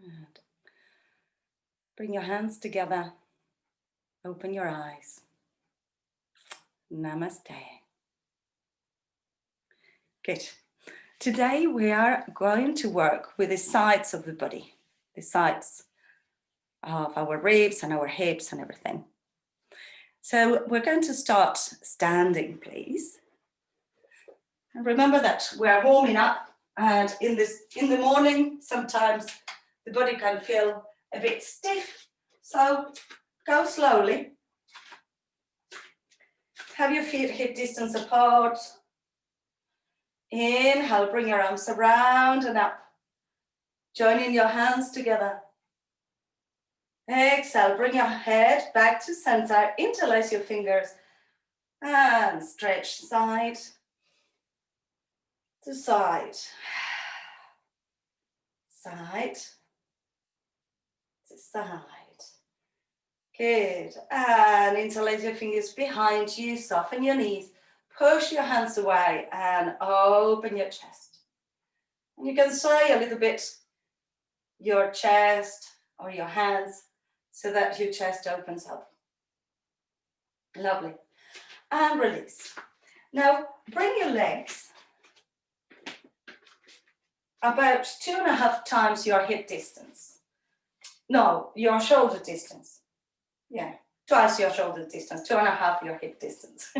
And bring your hands together. Open your eyes. Namaste. Good. Today we are going to work with the sides of the body, the sides of our ribs and our hips and everything. So we're going to start standing, please. And remember that we're warming up, and in the morning, sometimes the body can feel a bit stiff. So go slowly. Have your feet hip distance apart. Inhale, bring your arms around and up. Joining your hands together. Exhale, bring your head back to center. Interlace your fingers and stretch side to side. Side to side. Good. And interlace your fingers behind you. Soften your knees. Push your hands away and open your chest. And you can sway a little bit your chest or your hands so that your chest opens up. Lovely. And release. Now bring your legs about 2.5 times your hip distance. No, your shoulder distance. Yeah, twice your shoulder distance, 2.5 your hip distance.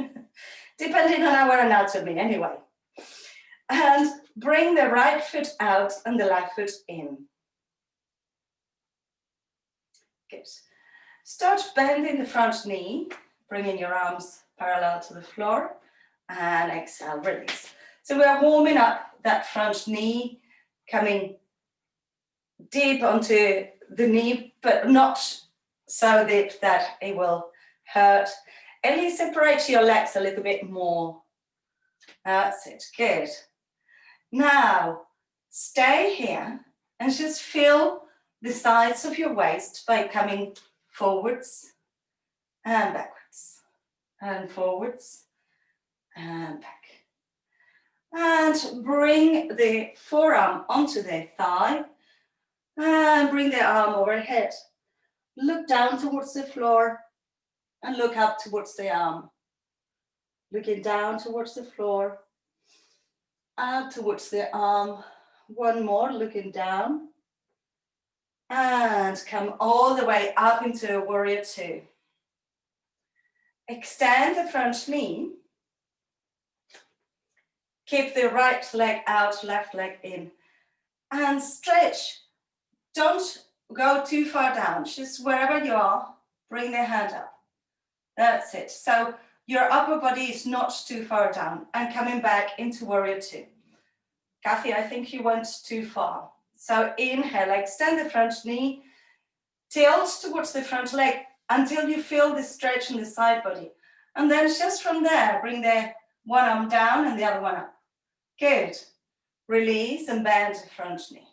Depending on our anatomy anyway. And bring the right foot out and the left foot in. Good. Start bending the front knee, bringing your arms parallel to the floor, and exhale, release. So we are warming up that front knee, coming deep onto the knee, but not so deep that it will hurt. Only separate your legs a little bit more. That's it, good. Now, stay here and just feel the sides of your waist by coming forwards and backwards, and forwards and back. And bring the forearm onto the thigh and bring the arm overhead. Look down towards the floor and look up towards the arm. Looking down towards the floor, up towards the arm. One more, looking down. And come all the way up into a warrior two. Extend the front knee. Keep the right leg out, left leg in. And stretch. Don't go too far down. Just wherever you are, bring the hand up. That's it. So your upper body is not too far down. And coming back into warrior two. Kathy, I think you went too far. So inhale, extend the front knee. Tilt towards the front leg until you feel the stretch in the side body. And then just from there, bring the one arm down and the other one up. Good. Release and bend the front knee.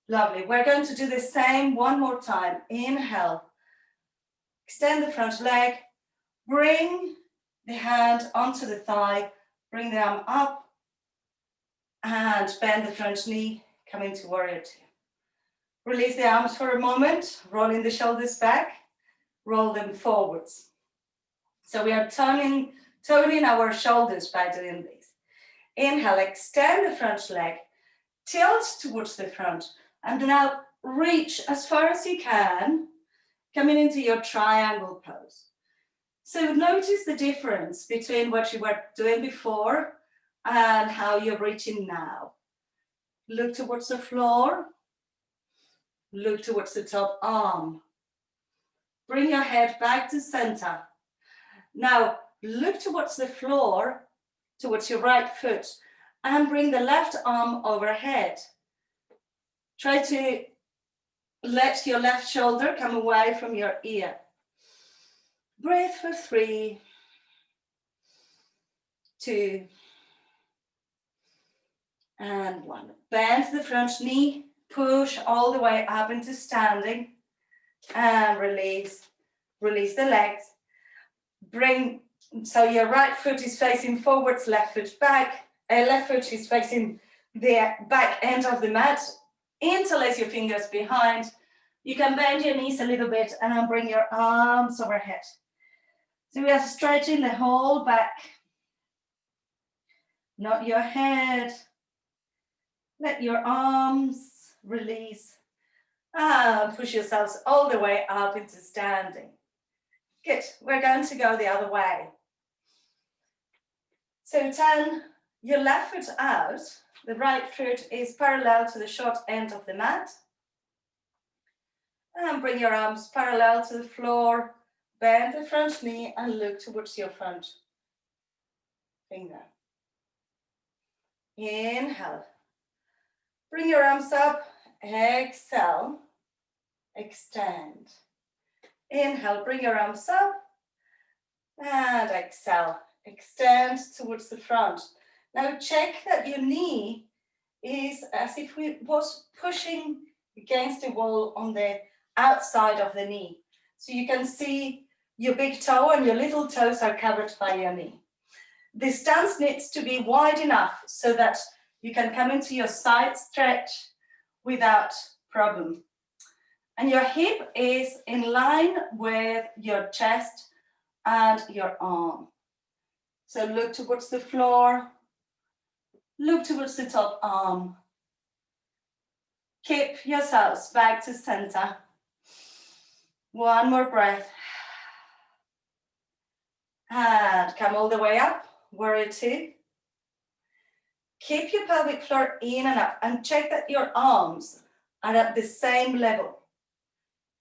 Lovely. We're going to do the same one more time. Inhale. Extend the front leg. Bring the hand onto the thigh. Bring the arm up. And bend the front knee. Come into warrior two. Release the arms for a moment. Rolling the shoulders back. Roll them forwards. So we are toning our shoulders by doing this. Inhale, extend the front leg, tilt towards the front, and now reach as far as you can, coming into your triangle pose. So notice the difference between what you were doing before and how you're reaching now. Look towards the floor, look towards the top arm. Bring your head back to center. Now look towards the floor, towards your right foot, and bring the left arm overhead. Try to let your left shoulder come away from your ear. Breathe for 3, 2, and 1. Bend the front knee, push all the way up into standing, and release. Release the legs. So your right foot is facing forwards, left foot back. Left foot is facing the back end of the mat. Interlace your fingers behind. You can bend your knees a little bit and then bring your arms overhead. So we are stretching the whole back, not your head. Let your arms release and push yourselves all the way up into standing. Good, we're going to go the other way. So turn your left foot out. The right foot is parallel to the short end of the mat. And bring your arms parallel to the floor. Bend the front knee and look towards your front finger. Inhale. Bring your arms up. Exhale. Extend. Inhale, bring your arms up. And exhale. Extend towards the front. Now check that your knee is as if it was pushing against the wall on the outside of the knee. So you can see your big toe and your little toes are covered by your knee. The stance needs to be wide enough so that you can come into your side stretch without problem. And your hip is in line with your chest and your arm. So look towards the floor, look towards the top arm. Keep yourselves back to center. One more breath. And come all the way up, warrior two. Keep your pelvic floor in and up and check that your arms are at the same level.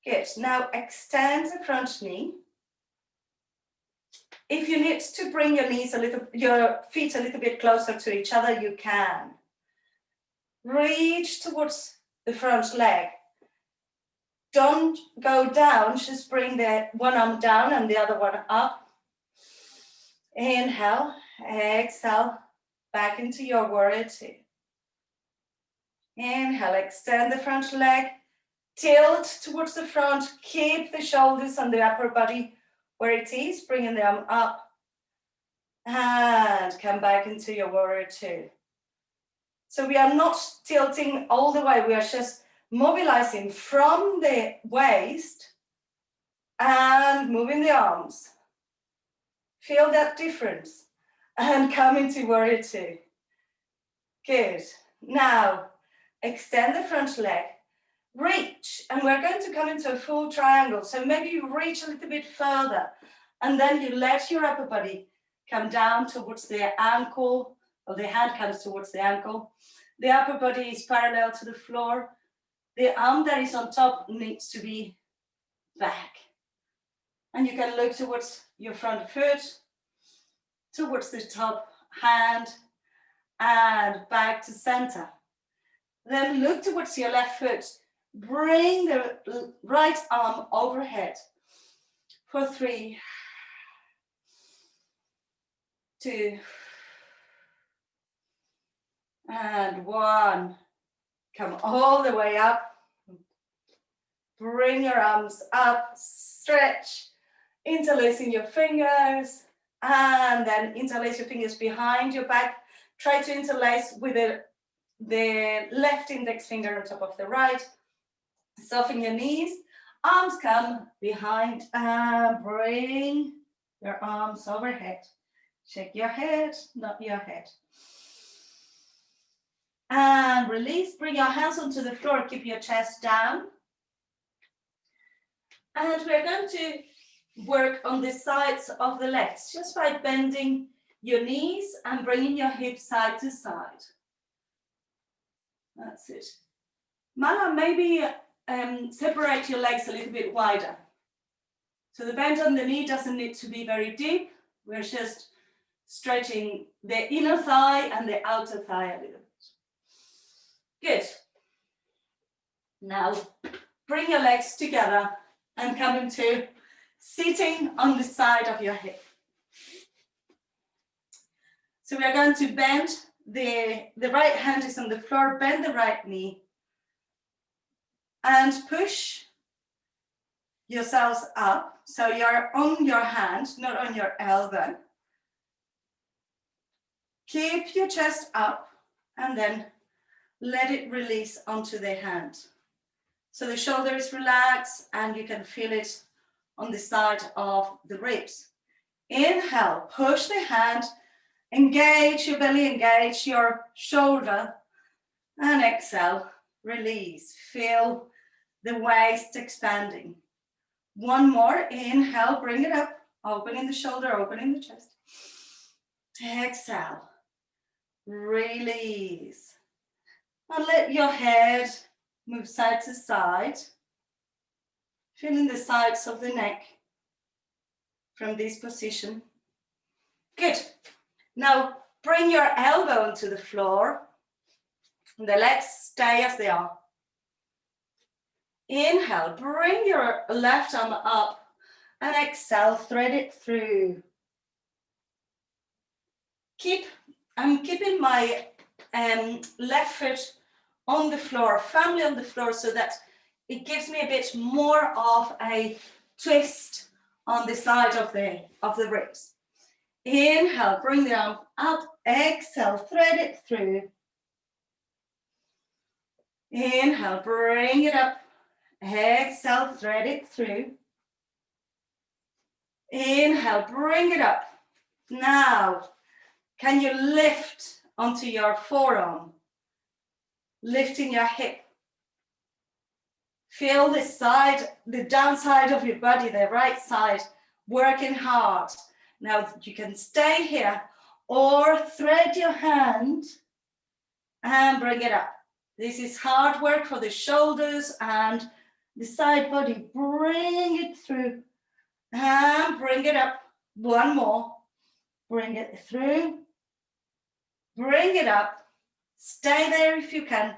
Good, now extend the front knee. If you need to bring your feet a little bit closer to each other, you can. Reach towards the front leg. Don't go down, just bring the one arm down and the other one up. Inhale, exhale, back into your warrior two. Inhale, extend the front leg, tilt towards the front, keep the shoulders and the upper body where it is, bringing the arm up. And come back into your warrior two. So we are not tilting all the way, we are just mobilizing from the waist and moving the arms. Feel that difference and come into warrior two. Good. Now extend the front leg, reach, and we're going to come into a full triangle. So maybe you reach a little bit further and then you let your upper body come down towards the ankle, or the hand comes towards the ankle. The upper body is parallel to the floor. The arm that is on top needs to be back. And you can look towards your front foot, towards the top hand, and back to center. Then look towards your left foot. Bring the right arm overhead for 3, 2, and 1. Come all the way up. Bring your arms up, stretch, interlacing your fingers, and then interlace your fingers behind your back. Try to interlace with the left index finger on top of the right. Soften your knees, arms come behind, and bring your arms overhead. Shake your head, not your head. And release, bring your hands onto the floor, keep your chest down. And we're going to work on the sides of the legs, just by bending your knees and bringing your hips side to side. That's it. Mala, maybe separate your legs a little bit wider. So the bend on the knee doesn't need to be very deep. We're just stretching the inner thigh and the outer thigh a little bit. Good. Now bring your legs together and come into sitting on the side of your hip. So we are going to bend, the right hand is on the floor, bend the right knee and push yourselves up. So you're on your hand, not on your elbow. Keep your chest up and then let it release onto the hand. So the shoulder is relaxed and you can feel it on the side of the ribs. Inhale, push the hand, engage your belly, engage your shoulder, and exhale, release. Feel the waist expanding. One more, inhale, bring it up, opening the shoulder, opening the chest. Exhale, release. And let your head move side to side, feeling the sides of the neck from this position. Good. Now bring your elbow onto the floor. The legs stay as they are. Inhale, bring your left arm up and exhale, thread it through. I'm keeping my left foot on the floor, firmly on the floor, so that it gives me a bit more of a twist on the side of the ribs. Inhale, bring the arm up, exhale, thread it through. Inhale, bring it up, exhale, thread it through. Inhale, bring it up. Now, can you lift onto your forearm? Lifting your hip. Feel the side, the downside of your body, the right side, working hard. Now you can stay here or thread your hand and bring it up. This is hard work for the shoulders and the side body. Bring it through and bring it up. One more. Bring it through. Bring it up. Stay there if you can.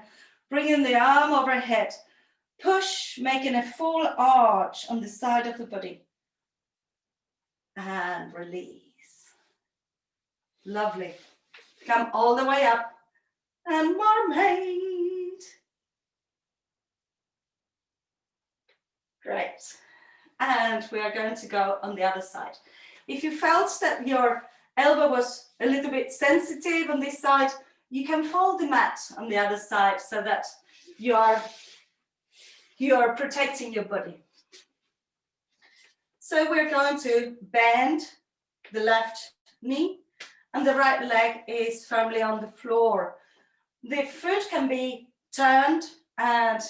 Bringing the arm overhead. Push, making a full arch on the side of the body. And release. Lovely. Come all the way up. And mermaid. Great. And we are going to go on the other side. If you felt that your elbow was a little bit sensitive on this side, you can fold the mat on the other side so that you are protecting your body. So we're going to bend the left knee and the right leg is firmly on the floor. The foot can be turned and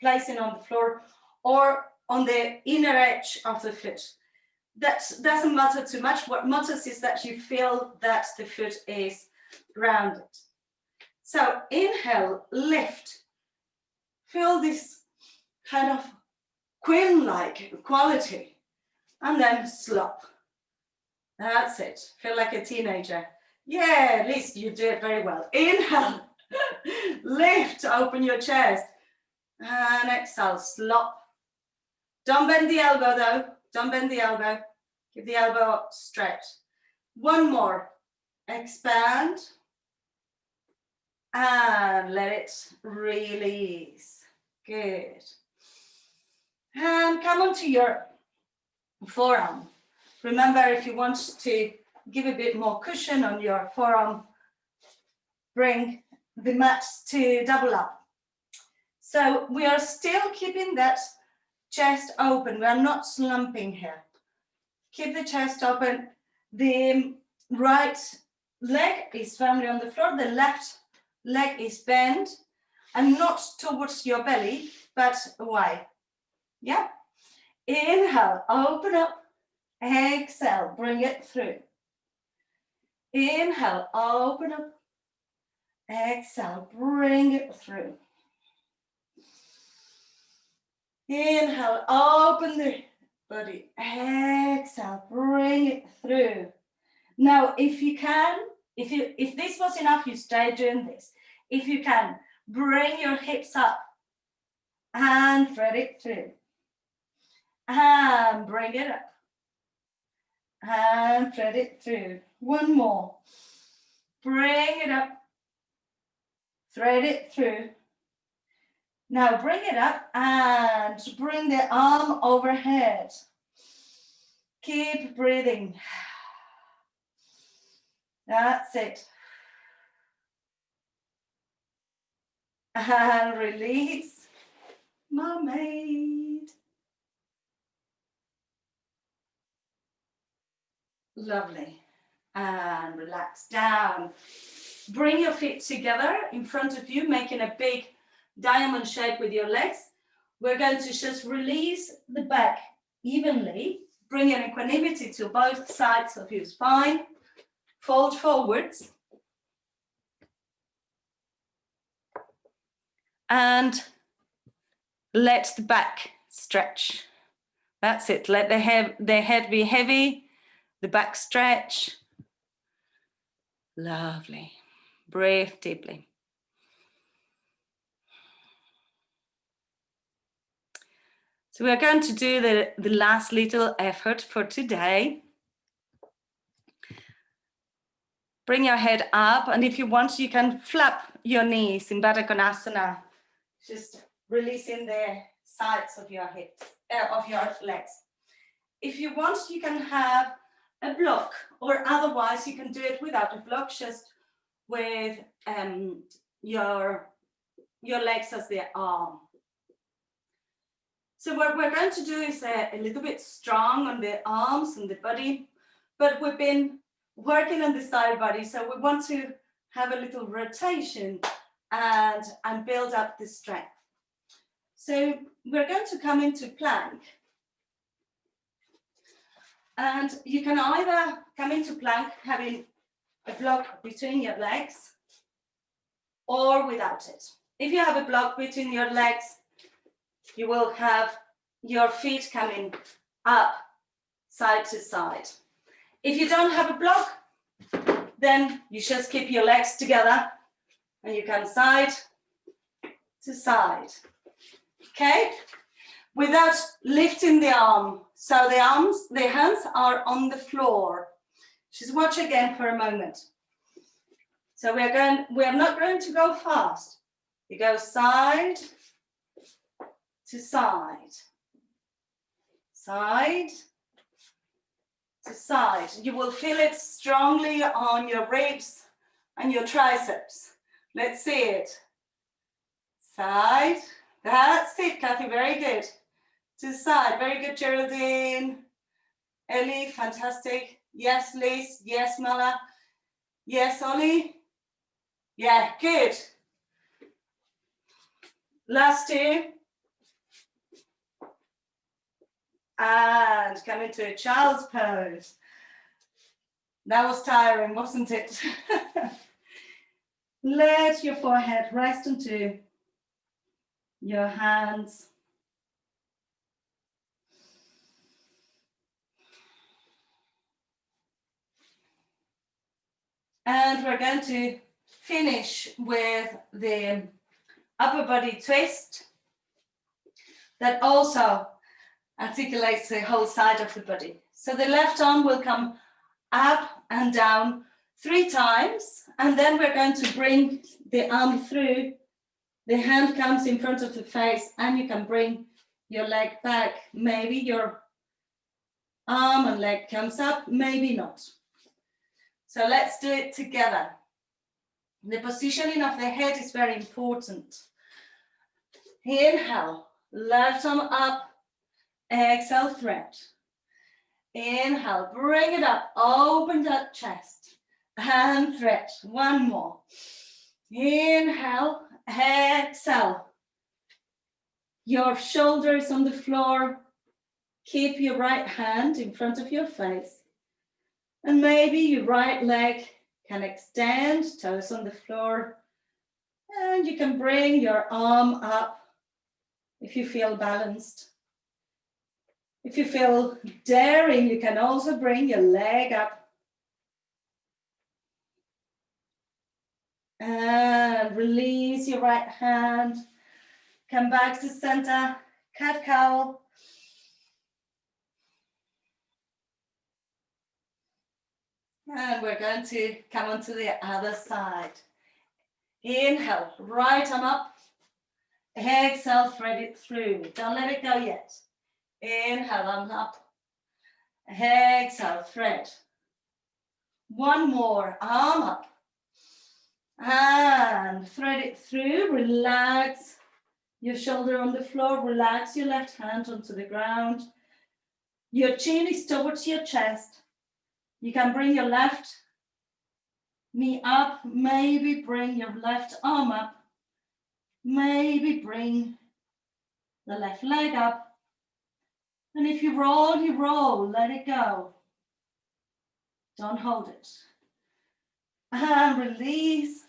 placing on the floor or on the inner edge of the foot. That doesn't matter too much. What matters is that you feel that the foot is grounded. So inhale, lift. Feel this kind of queen-like quality. And then slop. That's it. Feel like a teenager. Yeah, at least you do it very well. Inhale, lift, open your chest. And exhale, slop. Don't bend the elbow though. Don't bend the elbow. Give the elbow stretch. One more. Expand. And let it release. Good. And come onto your forearm. Remember, if you want to give a bit more cushion on your forearm, bring the mat to double up. So we are still keeping that chest open. We are not slumping here. Keep the chest open. The right leg is firmly on the floor. The left leg is bent and not towards your belly, but away. Yeah. Inhale, open up. Exhale, bring it through. Inhale, open up. Exhale, bring it through. Inhale, open the body. Exhale, bring it through. Now, if you can, if this was enough, you stay doing this. If you can, bring your hips up and thread it through. And bring it up. And thread it through. One more. Bring it up. Thread it through. Now bring it up and bring the arm overhead. Keep breathing. That's it. And release. Mermaid. Lovely. And relax down. Bring your feet together in front of you, making a big diamond shape with your legs. We're going to just release the back evenly. Bring your equanimity to both sides of your spine. Fold forwards. And let the back stretch. That's it. Let the head be heavy, the back stretch. Lovely. Breathe deeply. So we're going to do the last little effort for today. Bring your head up, and if you want, you can flap your knees in Baddha Konasana, just releasing the sides of your hips, of your legs. If you want, you can have a block, or otherwise you can do it without a block, just with your legs as the arm. So what we're going to do is a little bit strong on the arms and the body, but we've been working on the side body, so we want to have a little rotation and build up the strength. So we're going to come into plank. And you can either come into plank having a block between your legs or without it. If you have a block between your legs, you will have your feet coming up side to side. If you don't have a block, then you just keep your legs together and you come side to side. Okay? Without lifting the arm. So the hands are on the floor. Just watch again for a moment. So we are not going to go fast. You go side to side. Side to side. You will feel it strongly on your ribs and your triceps. Let's see it. Side. That's it, Kathy. Very good. To side. Very good, Geraldine. Ellie, fantastic. Yes, Liz. Yes, Mala. Yes, Ollie. Yeah, good. Last two. And come into a child's pose. That was tiring, wasn't it? Let your forehead rest onto your hands. And we're going to finish with the upper body twist that also articulates the whole side of the body. So the left arm will come up and down 3 times, and then we're going to bring the arm through. The hand comes in front of the face, and you can bring your leg back. Maybe your arm and leg comes up, maybe not. So let's do it together. The positioning of the head is very important. Inhale, left arm up, exhale, thread. Inhale, bring it up, open that chest, and thread. One more. Inhale, exhale. Your shoulders on the floor. Keep your right hand in front of your face. And maybe your right leg can extend, toes on the floor. And you can bring your arm up if you feel balanced. If you feel daring, you can also bring your leg up. And release your right hand. Come back to center, cat-cow. And we're going to come onto the other side. Inhale, right arm up. Exhale, thread it through. Don't let it go yet. Inhale, arm up. Exhale, thread. One more, arm up. And and thread it through. Relax your shoulder on the floor. Relax your left hand onto the ground. Your chin is towards your chest. You can bring your left knee up, maybe bring your left arm up, maybe bring the left leg up. And if you roll, let it go. Don't hold it. And release.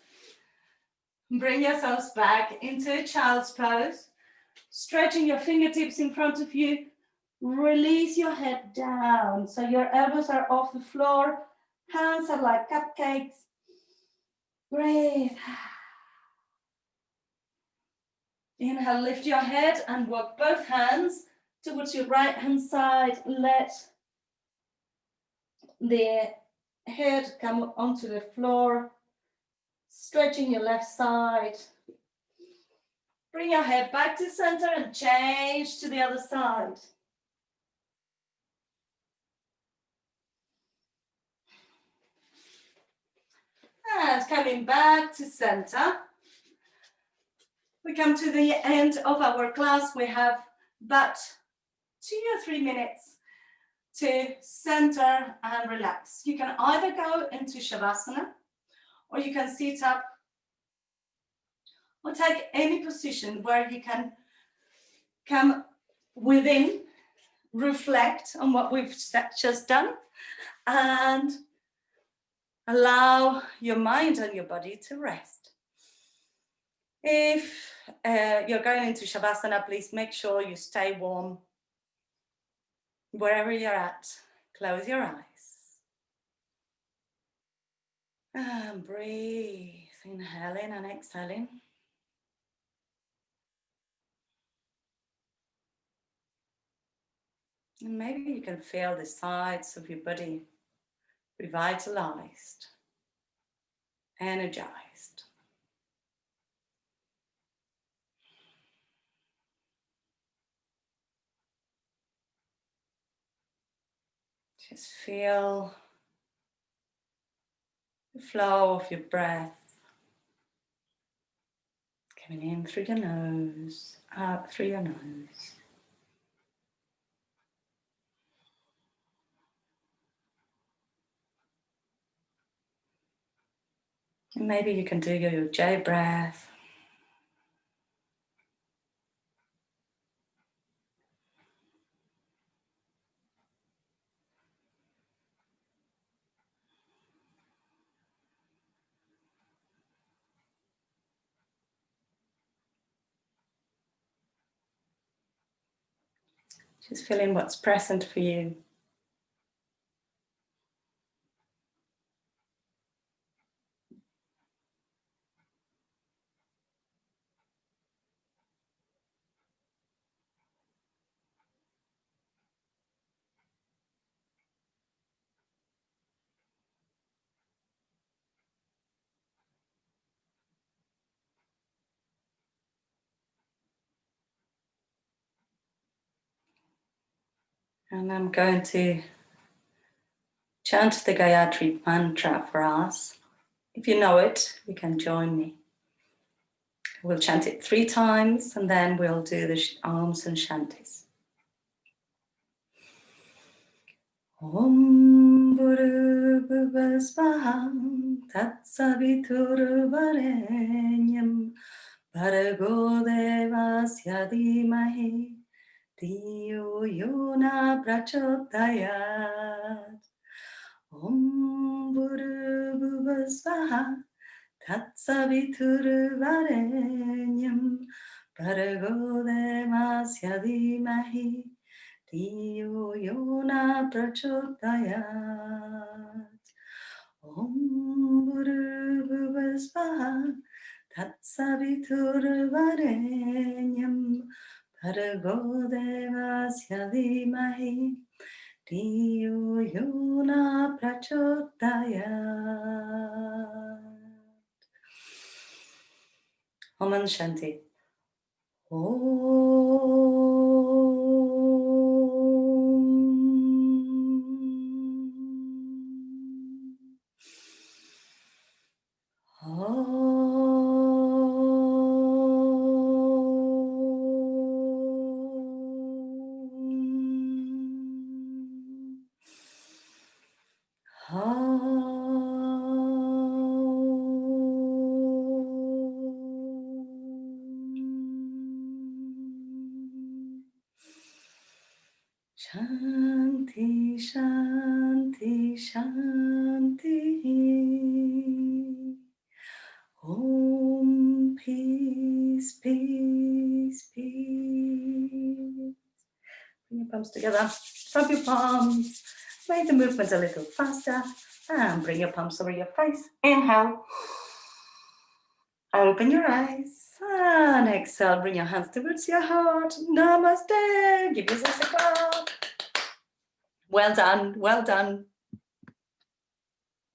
Bring yourselves back into a child's pose. Stretching your fingertips in front of you. Release your head down. So your elbows are off the floor. Hands are like cupcakes. Breathe. Inhale, lift your head and walk both hands towards your right hand side. Let the head come onto the floor. Stretching your left side. Bring your head back to center and change to the other side. And coming back to center. We come to the end of our class. We have about 2 or 3 minutes to center and relax. You can either go into Shavasana, or you can sit up, or take any position where you can come within, reflect on what we've just done, and allow your mind and your body to rest. If you're going into Shavasana, please make sure you stay warm. Wherever you're at, close your eyes. And breathe, inhaling and exhaling. And maybe you can feel the sides of your body revitalized, energized. Just feel the flow of your breath coming in through your nose, out through your nose. And maybe you can do your J breath. Just feeling what's present for you. And I'm going to chant the Gayatri mantra for us. If you know it, you can join me. We'll chant it 3 times and then we'll do the Ams and Shantis. Om Bhurubhuva Svaha Tatsaviturvarenyam Bhargo Devasya Dhimahi Dhiyo Yona Prachodayat. Om Bhurubhuva Svaha Tatsaviturvarenyam Bhargo Devasya Dhimahi Dhiyo Yona Prachodayat. Om Bhurubhuva Svaha Tatsaviturvarenyam Bhargo Devasya Dhimahi Dhiyo Yona Prachodayat. Om and Shanti. Om. Shanti, Shanti, Shanti. Om, peace, peace, peace. Bring your palms together. Rub your palms. Make the movement a little faster. And bring your palms over your face. Inhale. Open your eyes. And exhale. Bring your hands towards your heart. Namaste. Give yourself a clap. Well done. Well done.